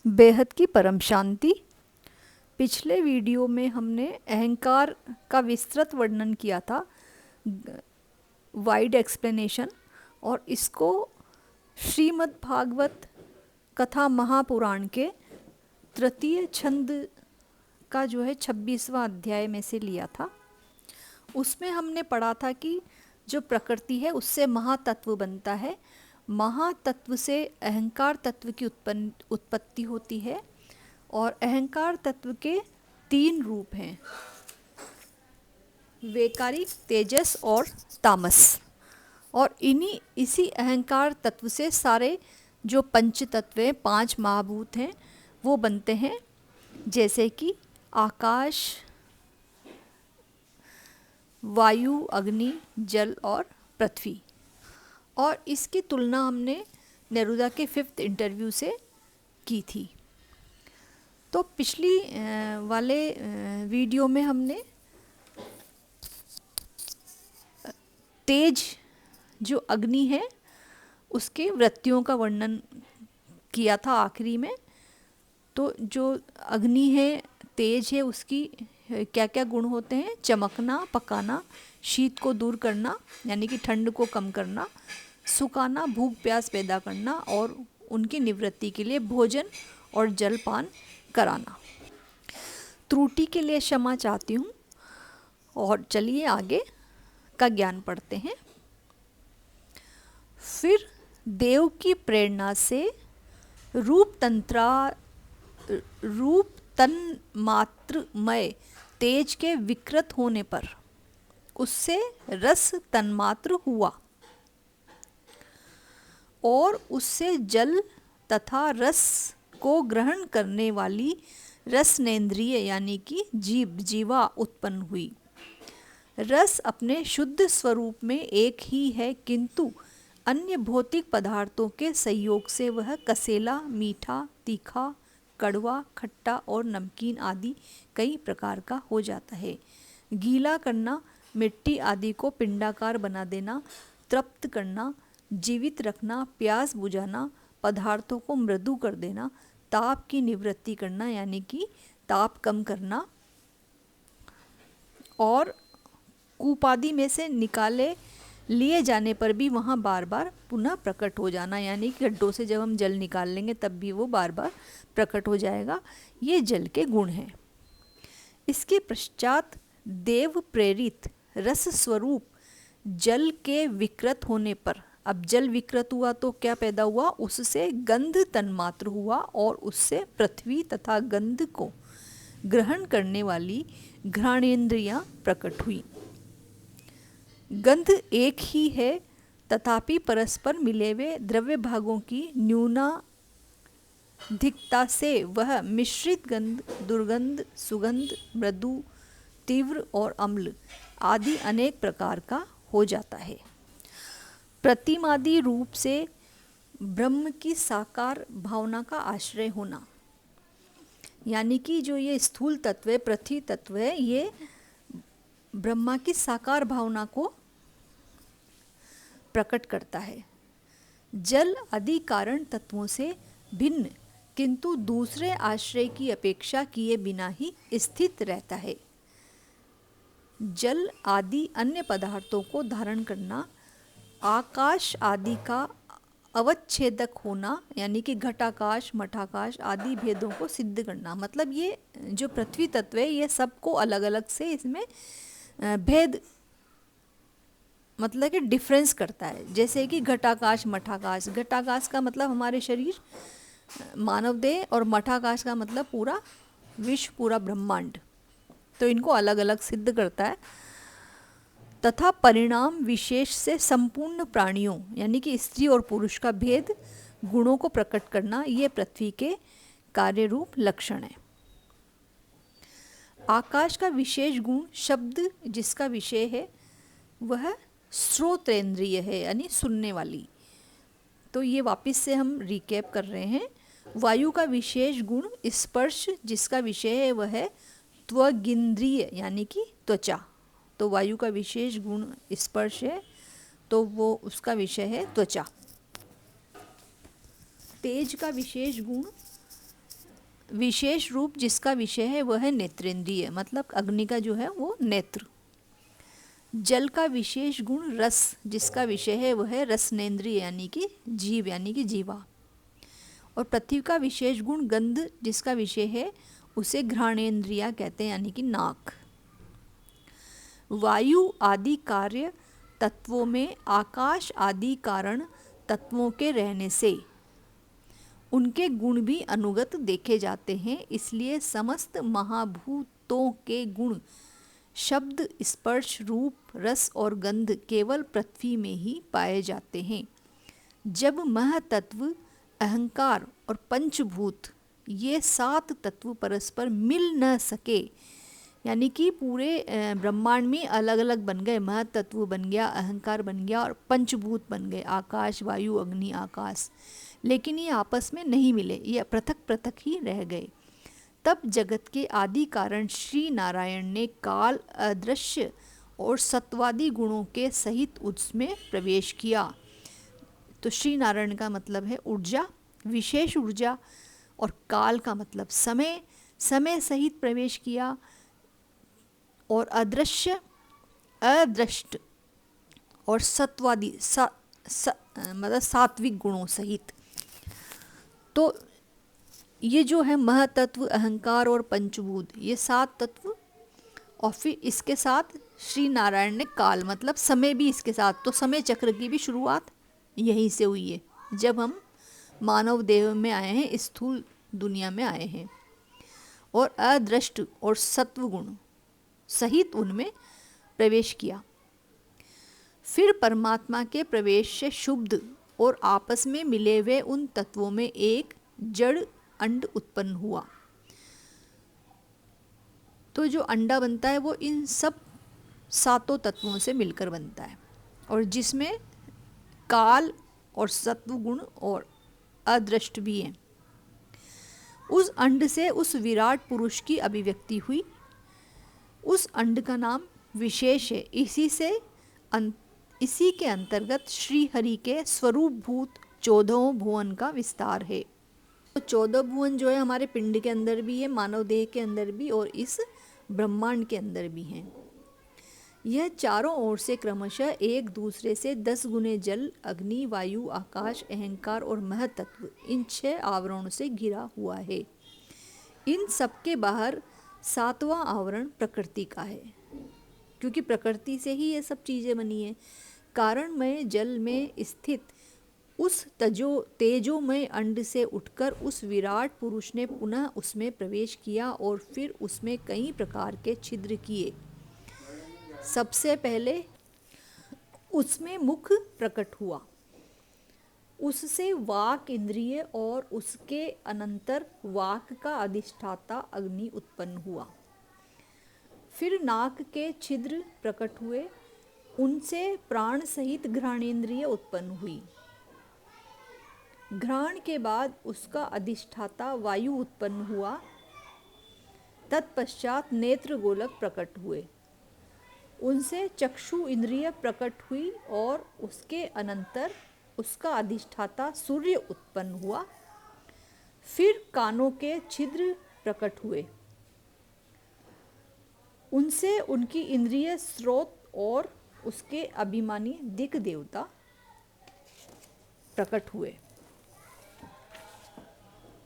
बेहद की परम शांति। पिछले वीडियो में हमने अहंकार का विस्तृत वर्णन किया था, वाइड एक्सप्लेनेशन, और इसको श्रीमद् भागवत कथा महापुराण के तृतीय छंद का जो है 26वां अध्याय में से लिया था। उसमें हमने पढ़ा था कि जो प्रकृति है उससे महातत्व बनता है, महातत्व से अहंकार तत्व की उत्पत्ति होती है, और अहंकार तत्व के 3 रूप हैं, वैकारिक, तेजस और तामस। और इसी अहंकार तत्व से सारे जो पंच तत्व हैं, 5 महाभूत हैं, वो बनते हैं, जैसे कि आकाश, वायु, अग्नि, जल और पृथ्वी। और इसकी तुलना हमने नेरुदा के 5th इंटरव्यू से की थी। तो पिछली वाले वीडियो में हमने तेज जो अग्नि है उसके वृत्तियों का वर्णन किया था आखिरी में। तो जो अग्नि है, तेज है, उसकी क्या क्या गुण होते हैं? चमकना, पकाना, शीत को दूर करना यानी कि ठंड को कम करना, सुखाना, भूख प्यास पैदा करना, और उनकी निवृत्ति के लिए भोजन और जलपान कराना। त्रुटि के लिए क्षमा चाहती हूँ। और चलिए आगे का ज्ञान पढ़ते हैं। फिर देव की प्रेरणा से रूप तन्मात्रमय तेज के विकृत होने पर उससे रस तन्मात्र हुआ, और उससे जल तथा रस को ग्रहण करने वाली रसनेन्द्रिय यानी कि जीवा उत्पन्न हुई। रस अपने शुद्ध स्वरूप में एक ही है, किंतु अन्य भौतिक पदार्थों के संयोग से वह कसेला, मीठा, तीखा, कड़वा, खट्टा और नमकीन आदि कई प्रकार का हो जाता है। गीला करना, मिट्टी आदि को पिंडाकार बना देना, तृप्त करना, जीवित रखना, प्यास बुझाना, पदार्थों को मृदु कर देना, ताप की निवृत्ति करना यानी कि ताप कम करना, और कूपादि में से निकाले लिए जाने पर भी वहाँ बार बार पुनः प्रकट हो जाना, यानी कि गड्ढों से जब हम जल निकाल लेंगे तब भी वो बार बार प्रकट हो जाएगा। ये जल के गुण हैं। इसके पश्चात देव प्रेरित रस स्वरूप जल के विकृत होने पर, अब जल विकृत हुआ तो क्या पैदा हुआ? उससे गंध तन्मात्र हुआ, और उससे पृथ्वी तथा गंध को ग्रहण करने वाली घ्राणेन्द्रियां प्रकट हुई। गंध एक ही है, तथापि परस्पर मिले हुए द्रव्य भागों की न्यूनाधिकता से वह मिश्रित गंध, दुर्गंध, सुगंध, मृदु, तीव्र और अम्ल आदि अनेक प्रकार का हो जाता है। प्रतिमादि रूप से ब्रह्म की साकार भावना का आश्रय होना, यानी कि जो ये स्थूल तत्व है, पृथ्वी तत्व है, ये ब्रह्मा की साकार भावना को प्रकट करता है। जल आदि कारण तत्वों से भिन्न, किंतु दूसरे आश्रय की अपेक्षा किए बिना ही स्थित रहता है। जल आदि अन्य पदार्थों को धारण करना, आकाश आदि का अवच्छेदक होना यानी कि घटाकाश, मठाकाश आदि भेदों को सिद्ध करना। मतलब ये जो पृथ्वी तत्व है ये सबको अलग अलग से इसमें भेद, मतलब कि डिफरेंस करता है। जैसे कि घटाकाश, मठाकाश, घटाकाश का मतलब हमारे शरीर, मानव देह, और मठाकाश का मतलब पूरा विश्व, पूरा ब्रह्मांड। तो इनको अलग अलग सिद्ध करता है। तथा परिणाम विशेष से संपूर्ण प्राणियों यानी कि स्त्री और पुरुष का भेद गुणों को प्रकट करना, ये पृथ्वी के कार्य रूप लक्षण है। आकाश का विशेष गुण शब्द जिसका विषय है वह श्रोत्रेंद्रिय है, यानी सुनने वाली। तो ये वापस से हम रिकैप कर रहे हैं। वायु का विशेष गुण स्पर्श जिसका विषय है वह है त्वगिंद्रिय यानी कि त्वचा। तो वायु का विशेष गुण स्पर्श है, तो वो उसका विषय है त्वचा। तेज का विशेष गुण विशेष रूप जिसका विषय है वह है नेत्रेंद्रिय, मतलब अग्नि का जो है वो नेत्र। जल का विशेष गुण रस जिसका विषय है वह है रसनेन्द्रिय यानी कि जीव यानी कि जीवा। और पृथ्वी का विशेष गुण गंध जिसका विषय है उसे घ्राणेन्द्रिया कहते हैं यानी कि नाक। वायु आदि कार्य तत्वों में आकाश आदि कारण तत्वों के रहने से उनके गुण भी अनुगत देखे जाते हैं, इसलिए समस्त महाभूतों के गुण शब्द स्पर्श रूप रस और गंध केवल पृथ्वी में ही पाए जाते हैं। जब महतत्व अहंकार और पंचभूत ये 7 तत्व परस्पर मिल न सके, यानी कि पूरे ब्रह्मांड में अलग अलग बन गए, महतत्व बन गया, अहंकार बन गया और पंचभूत बन गए, आकाश वायु अग्नि आकाश, लेकिन ये आपस में नहीं मिले, ये पृथक पृथक ही रह गए। तब जगत के आदि कारण श्री नारायण ने काल अदृश्य और सत्वादी गुणों के सहित उसमें प्रवेश किया। तो श्री नारायण का मतलब है ऊर्जा, विशेष ऊर्जा, और काल का मतलब समय, समय सहित प्रवेश किया, और अदृश्य अदृष्ट और सत्वादी मतलब सात्विक गुणों सहित। तो ये जो है महतत्व अहंकार और पंचभूत ये 7 तत्व, और फिर इसके साथ श्री नारायण ने काल मतलब समय भी इसके साथ, तो समय चक्र की भी शुरुआत यहीं से हुई है जब हम मानव देह में आए हैं, स्थूल दुनिया में आए हैं, और अदृष्ट और सत्व गुण सहित उनमें प्रवेश किया। फिर परमात्मा के प्रवेश से शुद्ध और आपस में मिले हुए उन तत्वों में एक जड़ अंड उत्पन्न हुआ। तो जो अंडा बनता है वो इन सब 7 तत्वों से मिलकर बनता है, और जिसमें काल और सत्व गुण और अदृष्ट भी हैं। उस अंड से उस विराट पुरुष की अभिव्यक्ति हुई। उस अंड का नाम विशेष है, इसी के अंतर्गत श्री हरि के स्वरूप भूत 14 भुवन का विस्तार है। तो 14 भुवन जो है हमारे पिंड के अंदर भी है, मानव देह के अंदर भी, और इस ब्रह्मांड के अंदर भी हैं। यह चारों ओर से क्रमशः एक दूसरे से 10 गुने जल, अग्नि, वायु, आकाश, अहंकार और महतत्व इन 6 आवरणों से घिरा हुआ है। इन सबके बाहर 7वां आवरण प्रकृति का है, क्योंकि प्रकृति से ही ये सब चीज़ें बनी हैं। कारणमय जल में स्थित उस तेजोमय अंड से उठकर उस विराट पुरुष ने पुनः उसमें प्रवेश किया और फिर उसमें कई प्रकार के छिद्र किए। सबसे पहले उसमें मुख प्रकट हुआ, उससे वाक इंद्रिय और उसके अनंतर वाक का अधिष्ठाता अग्नि उत्पन्न हुआ। फिर नाक के छिद्र प्रकट हुए, उनसे प्राण सहित घ्राणेन्द्रिय उत्पन्न हुई। घ्राण के बाद उसका अधिष्ठाता वायु उत्पन्न हुआ। तत्पश्चात नेत्र गोलक प्रकट हुए, उनसे चक्षु इंद्रिय प्रकट हुई और उसके अनंतर उसका अधिष्ठाता सूर्य उत्पन्न हुआ। फिर कानों के छिद्र प्रकट हुए, उनसे उनकी इंद्रिय स्रोत और उसके अभिमानी दिक् देवता प्रकट हुए।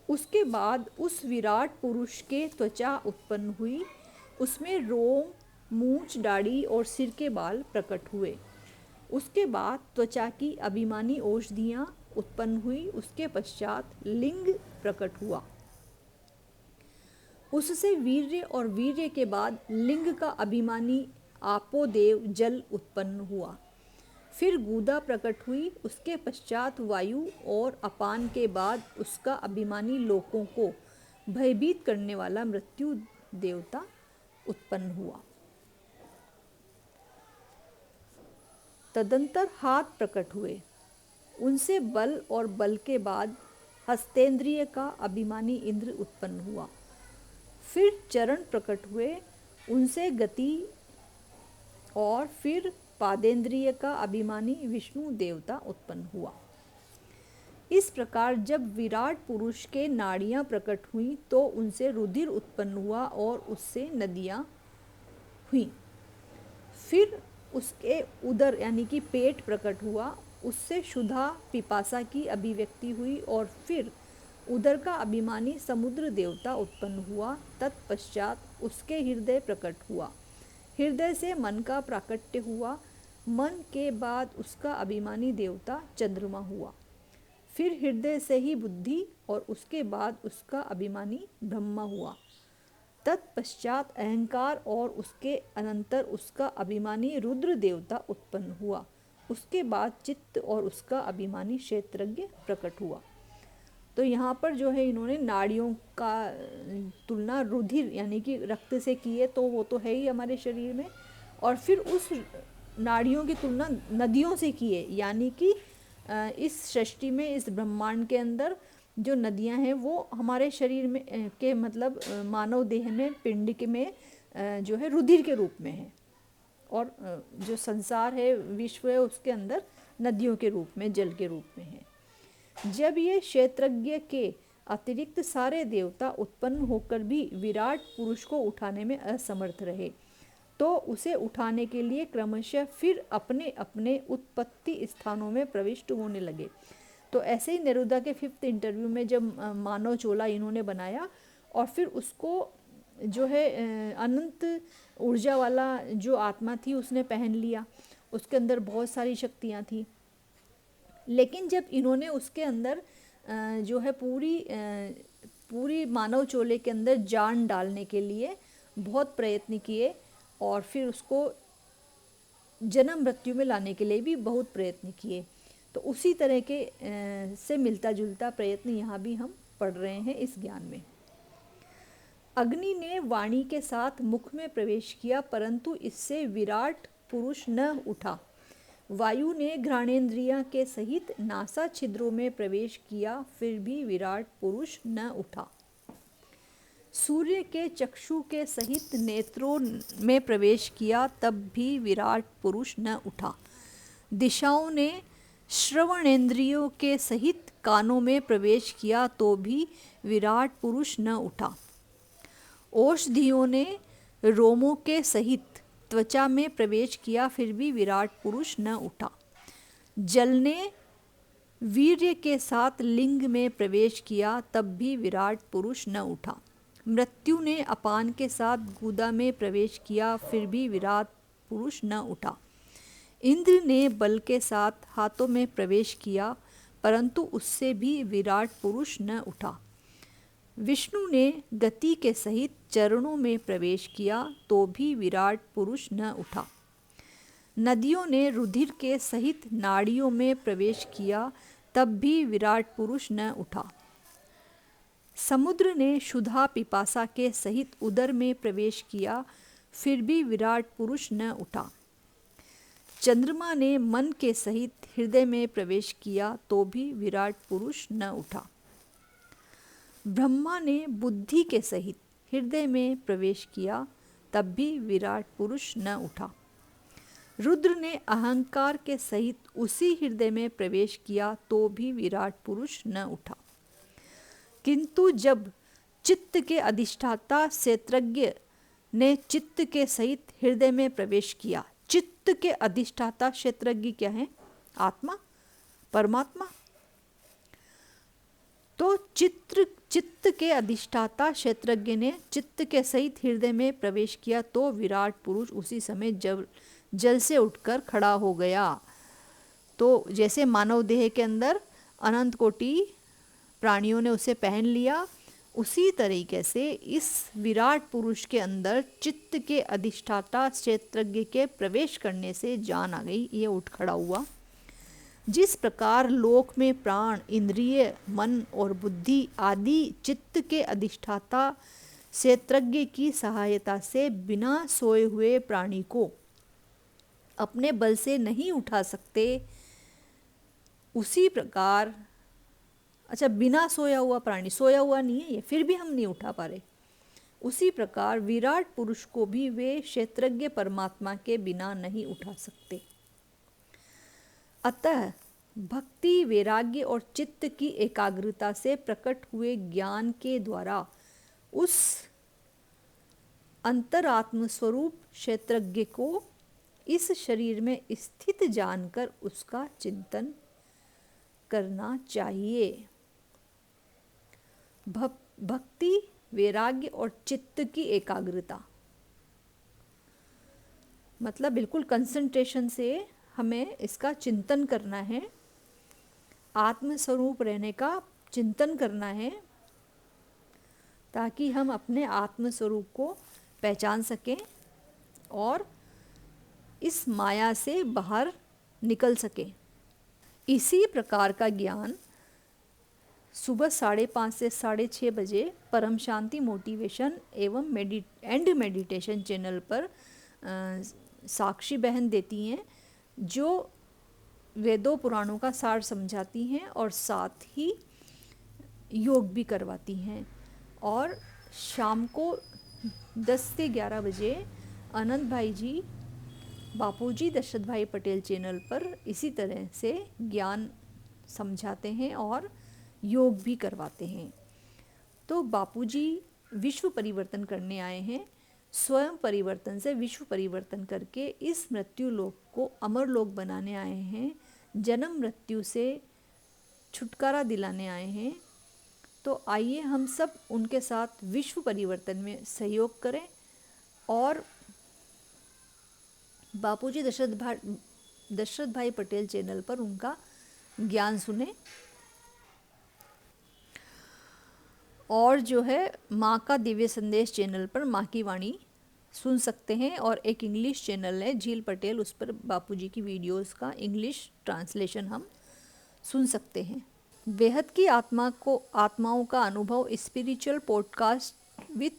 उसके बाद उस विराट पुरुष के त्वचा उत्पन्न हुई, उसमें रोम, मूंछ, दाढ़ी और सिर के बाल प्रकट हुए। उसके बाद त्वचा की अभिमानी औषधियाँ उत्पन्न हुई। उसके पश्चात लिंग प्रकट हुआ, उससे वीर्य और वीर्य के बाद लिंग का अभिमानी आपोदेव जल उत्पन्न हुआ। फिर गूदा प्रकट हुई, उसके पश्चात वायु और अपान के बाद उसका अभिमानी लोकों को भयभीत करने वाला मृत्यु देवता उत्पन्न हुआ। तदंतर हाथ प्रकट हुए, उनसे बल और बल के बाद हस्तेंद्रिय का अभिमानी इंद्र उत्पन्न हुआ। फिर चरण प्रकट हुए, उनसे गति, और फिर पादेंद्रिय का अभिमानी विष्णु देवता उत्पन्न हुआ। इस प्रकार जब विराट पुरुष के नाड़ियाँ प्रकट हुई तो उनसे रुधिर उत्पन्न हुआ और उससे नदियाँ हुई। फिर उसके उदर यानी कि पेट प्रकट हुआ, उससे क्षुधा पिपासा की अभिव्यक्ति हुई और फिर उदर का अभिमानी समुद्र देवता उत्पन्न हुआ। तत्पश्चात उसके हृदय प्रकट हुआ, हृदय से मन का प्राकट्य हुआ, मन के बाद उसका अभिमानी देवता चंद्रमा हुआ। फिर हृदय से ही बुद्धि और उसके बाद उसका अभिमानी ब्रह्मा हुआ। तत्पश्चात अहंकार और उसके अनंतर उसका अभिमानी रुद्र देवता उत्पन्न हुआ। उसके बाद चित्त और उसका अभिमानी क्षेत्रज्ञ प्रकट हुआ। तो यहाँ पर जो है इन्होंने नाड़ियों का तुलना रुधिर यानी कि रक्त से की है, तो वो तो है ही हमारे शरीर में, और फिर उस नाड़ियों की तुलना नदियों से की है, यानी कि इस सृष्टि में, इस ब्रह्मांड के अंदर जो नदियां हैं वो हमारे शरीर में के मतलब मानव देह में, पिंड के में जो है रुधिर के रूप में है, और जो संसार है, विश्व है, उसके अंदर नदियों के रूप में, जल के रूप में है। जब ये क्षेत्रज्ञ के अतिरिक्त सारे देवता उत्पन्न होकर भी विराट पुरुष को उठाने में असमर्थ रहे, तो उसे उठाने के लिए क्रमशः फिर अपने अपने उत्पत्ति स्थानों में प्रविष्ट होने लगे। तो ऐसे ही नेरुदा के 5th इंटरव्यू में जब मानव चोला इन्होंने बनाया और फिर उसको जो है अनंत ऊर्जा वाला जो आत्मा थी उसने पहन लिया, उसके अंदर बहुत सारी शक्तियाँ थी। लेकिन जब इन्होंने उसके अंदर जो है पूरी मानव चोले के अंदर जान डालने के लिए बहुत प्रयत्न किए और फिर उसको जन्म मृत्यु में लाने के लिए भी बहुत प्रयत्न किए, तो उसी तरह के से मिलता जुलता प्रयत्न यहाँ भी हम पढ़ रहे हैं इस ज्ञान में। अग्नि ने वाणी के साथ मुख में प्रवेश किया, परंतु इससे विराट पुरुष न उठा। वायु ने घ्राणेन्द्रिया के सहित नासा छिद्रों में प्रवेश किया, फिर भी विराट पुरुष न उठा। सूर्य के चक्षु के सहित नेत्रों में प्रवेश किया, तब भी विराट पुरुष न उठा। दिशाओं ने श्रवणेन्द्रियों के सहित कानों में प्रवेश किया, तो भी विराट पुरुष न उठा। औषधियों ने रोमों के सहित त्वचा में प्रवेश किया, फिर भी विराट पुरुष न उठा। जल ने वीर्य के साथ लिंग में प्रवेश किया, तब भी विराट पुरुष न उठा। मृत्यु ने अपान के साथ गुदा में प्रवेश किया, फिर भी विराट पुरुष न उठा। इंद्र ने बल के साथ हाथों में प्रवेश किया, परंतु उससे भी विराट पुरुष न उठा। विष्णु ने गति के सहित चरणों में प्रवेश किया, तो भी विराट पुरुष न उठा। नदियों ने रुधिर के सहित नाड़ियों में प्रवेश किया, तब भी विराट पुरुष न उठा। समुद्र ने क्षुधा पिपासा के सहित उदर में प्रवेश किया, फिर भी विराट पुरुष न उठा। चंद्रमा ने मन के सहित हृदय में प्रवेश किया, तो भी विराट पुरुष न उठा। ब्रह्मा ने बुद्धि के सहित हृदय में प्रवेश किया, तब भी विराट पुरुष न उठा। रुद्र ने अहंकार के सहित उसी हृदय में प्रवेश किया, तो भी विराट पुरुष न उठा। किंतु जब चित्त के अधिष्ठाता क्षेत्रज्ञ ने चित्त के सहित हृदय में प्रवेश किया, चित्त के अधिष्ठाता क्षेत्रज्ञ क्या है? आत्मा, परमात्मा। तो चित्त के अधिष्ठाता क्षेत्रज्ञ ने चित्त के सहित हृदय में प्रवेश किया, तो विराट पुरुष उसी समय जल से उठकर खड़ा हो गया। तो जैसे मानव देह के अंदर अनंत कोटि प्राणियों ने उसे पहन लिया, उसी तरीके से इस विराट पुरुष के अंदर चित्त के अधिष्ठाता क्षेत्रज्ञ के प्रवेश करने से जान आ गई, ये उठ खड़ा हुआ। जिस प्रकार लोक में प्राण, इंद्रिय, मन और बुद्धि आदि चित्त के अधिष्ठाता क्षेत्रज्ञ की सहायता से बिना सोए हुए प्राणी को अपने बल से नहीं उठा सकते, उसी प्रकार बिना सोया हुआ प्राणी, सोया हुआ नहीं है ये, फिर भी हम नहीं उठा पा रहे, उसी प्रकार विराट पुरुष को भी वे क्षेत्रज्ञ परमात्मा के बिना नहीं उठा सकते। अतः भक्ति, वैराग्य और चित्त की एकाग्रता से प्रकट हुए ज्ञान के द्वारा उस अंतरात्म स्वरूप क्षेत्रज्ञ को इस शरीर में स्थित जानकर उसका चिंतन करना चाहिए। भक्ति, वैराग्य और चित्त की एकाग्रता मतलब बिल्कुल कंसंट्रेशन से हमें इसका चिंतन करना है, आत्म स्वरूप रहने का चिंतन करना है, ताकि हम अपने आत्म स्वरूप को पहचान सकें और इस माया से बाहर निकल सकें। इसी प्रकार का ज्ञान सुबह 5:30 से 6:30 बजे परम शांति मोटिवेशन एवं मेडिटेशन चैनल पर साक्षी बहन देती हैं, जो वेदों पुराणों का सार समझाती हैं और साथ ही योग भी करवाती हैं। और शाम को 10 से 11 बजे अनंत भाई जी बापूजी दशरथ भाई पटेल चैनल पर इसी तरह से ज्ञान समझाते हैं और योग भी करवाते हैं। तो बापूजी विश्व परिवर्तन करने आए हैं, स्वयं परिवर्तन से विश्व परिवर्तन करके इस मृत्यु लोक को अमर लोक बनाने आए हैं, जन्म मृत्यु से छुटकारा दिलाने आए हैं। तो आइए हम सब उनके साथ विश्व परिवर्तन में सहयोग करें और बापूजी दशरथ भाई पटेल चैनल पर उनका ज्ञान सुने। और जो है माँ का दिव्य संदेश चैनल पर माँ की वाणी सुन सकते हैं, और एक इंग्लिश चैनल है झील पटेल, उस पर बापूजी की वीडियोस का इंग्लिश ट्रांसलेशन हम सुन सकते हैं। बेहद की आत्माओं का अनुभव spiritual podcast with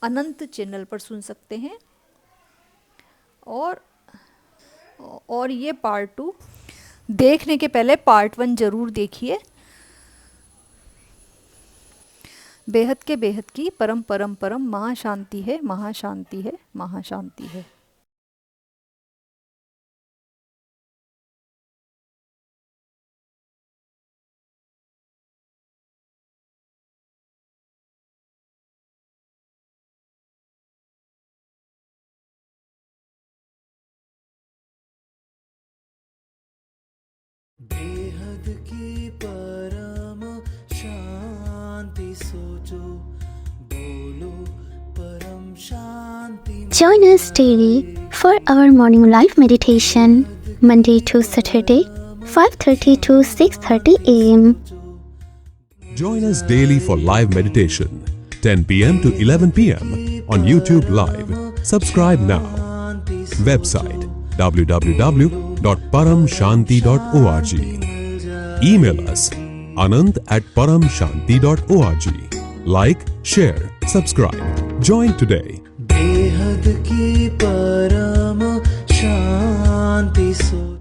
Anant channel पर सुन सकते हैं। और ये पार्ट 2 देखने के पहले पार्ट 1 जरूर देखिए। बेहद की परम परम परम महाशांति है, महाशांति है, महाशांति है। बेहद की परम शांति सोचो, बोलो परम शांति। Join us daily for our morning live meditation, Monday to Saturday, 5:30 to 6:30 a.m. Join us daily for live meditation, 10 p.m. to 11 p.m. on YouTube Live. Subscribe now. Website www.paramshanti.org. Email us anant@paramshanti.org. Like, share, subscribe. Join today. बेहद की परम शांति सोचो।